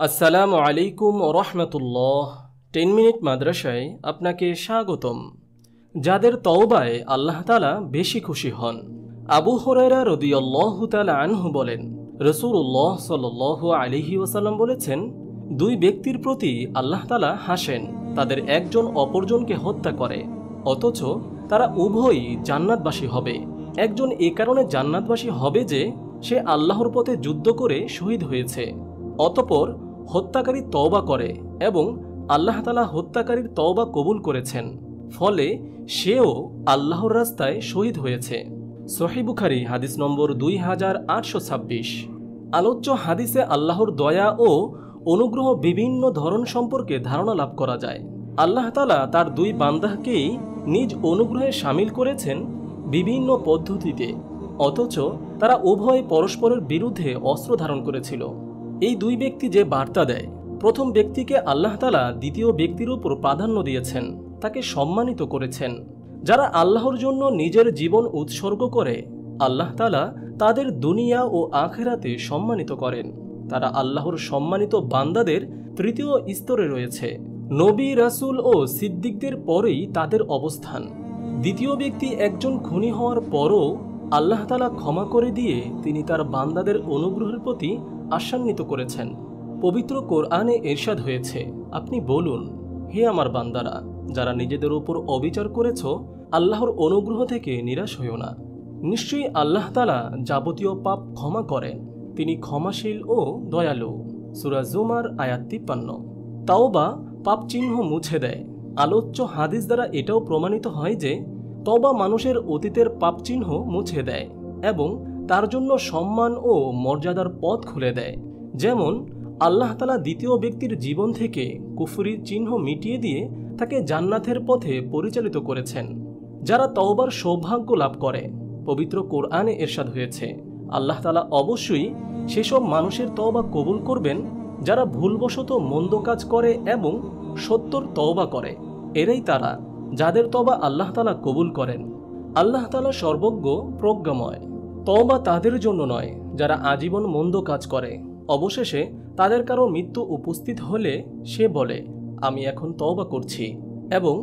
আসসালামু আলাইকুম রহমতুল্লাহ। 10 মিনিট মাদ্রাসায় আপনাকে স্বাগতম। যাদের তওবায় আল্লাহ তাআলা বেশি খুশি হন। আবু হুরায়রা রাদিয়াল্লাহু তাআলা আনহু বলেন, রাসূলুল্লাহ সাল্লাল্লাহু আলাইহি ওয়াসাল্লাম বলেছেন, দুই ব্যক্তির প্রতি আল্লাহ তাআলা হাসেন, তাদের একজন অপরজনকে হত্যা করে, অথচ তারা উভয়ই জান্নাতবাসী হবে। একজন এ কারণে জান্নাতবাসী হবে যে সে আল্লাহর পথে যুদ্ধ করে শহীদ হয়েছে, অতঃপর হত্যাকারী তওবা করে এবং আল্লাহ তাআলা হত্যাকারীর তওবা কবুল করেছেন, ফলে সেও আল্লাহর রাস্তায় শহীদ হয়েছে। সহিহ বুখারী হাদিস নম্বর 2826। আলোচ্য হাদিসে আল্লাহর দয়া ও অনুগ্রহ বিভিন্ন ধরন সম্পর্কে ধারণা লাভ করা যায়। আল্লাহ তাআলা তার দুই বান্দাকেই নিজ অনুগ্রহে শামিল করেছেন বিভিন্ন পদ্ধতিতে, অথচ তারা উভয় পরস্পরের বিরুদ্ধে অস্ত্র ধারণ করেছিল। এই দুই ব্যক্তি যে বার্তা দেয়, প্রথম ব্যক্তিকে আল্লাহ তাআলা দ্বিতীয় ব্যক্তির উপর প্রাধান্য দিয়েছেন, তাকে সম্মানিত করেছেন। যারা আল্লাহর জন্য নিজের জীবন উৎসর্গ করে, আল্লাহ তাআলা তাদের দুনিয়া ও আখিরাতে সম্মানিত করেন। তারা আল্লাহর সম্মানিত বান্দাদের তৃতীয় স্তরে রয়েছে। নবী, রাসূল ও সিদ্দিকদের পরেই তাদের অবস্থান। দ্বিতীয় ব্যক্তি একজন খুনি হওয়ার পরও আল্লাহ তাআলা ক্ষমা করে দিয়ে তিনি তার বান্দাদের অনুগ্রহের প্রতি আশান্বিত করেছেন। পবিত্র কোরআনে ইরশাদ হয়েছে, আপনি বলুন, হে আমার বান্দারা, যারা নিজেদের উপর অবিচার করেছ, আল্লাহর অনুগ্রহ থেকে নিরাশ হইও না। নিশ্চয়ই আল্লাহ তাআলা যাবতীয় পাপ ক্ষমা করেন, তিনি ক্ষমাশীল ও দয়ালু। সূরা জুমার আয়াত 53। তাওবা পাপ চিহ্ন মুছে দেয়। আলোচ্য হাদিস দ্বারা এটাও প্রমাণিত হয় যে তওবা মানুষের অতীতের পাপ চিহ্ন মুছে দেয় এবং তার জন্য সম্মান ও মর্যাদার পথ খুলে দেয়। যেমন আল্লাহ তাআলা দ্বিতীয় ব্যক্তির জীবন থেকে কুফরির চিহ্ন মিটিয়ে দিয়ে তাকে জান্নাতের পথে পরিচালিত করেছেন। যারা তওবার সৌভাগ্য লাভ করে, পবিত্র কোরআনে ইরশাদ হয়েছে, আল্লাহ তাআলা অবশ্যই সেসব মানুষের তওবা কবুল করবেন যারা ভুলবশত মন্দ কাজ করে এবং সত্তর তওবা করে। এরাই তারা যাদের তওবা আল্লাহ তাআলা কবুল করেন। আল্লাহ তাআলা সর্বজ্ঞ, প্রজ্ঞাময়। তওবা তাদের জন্য নয় যারা আজীবন মন্দ কাজ করে, অবশেষে তাদের কারো মৃত্যু উপস্থিত হলে সে বলে, আমি এখন তওবা করছি, এবং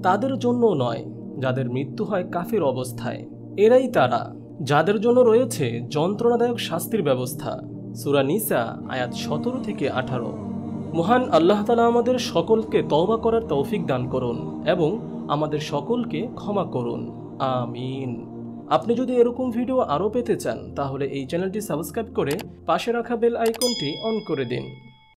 তাদের জন্য নয় যাদের মৃত্যু হয় কাফির অবস্থায়। এরাই তারা যাদের জন্য রয়েছে যন্ত্রণাদায়ক শাস্তির ব্যবস্থা। সূরা নিসা আয়াত 17 থেকে 18। মহান আল্লাহ তাআলা আমাদের সকলকে তওবা করার তৌফিক দান করুন এবং আমাদের সকলকে ক্ষমা করুন, আমিন। আপনি যদি এরকম ভিডিও আরও পেতে চান, তাহলে এই চ্যানেলটি সাবস্ক্রাইব করে পাশে রাখা বেল আইকনটি অন করে দিন।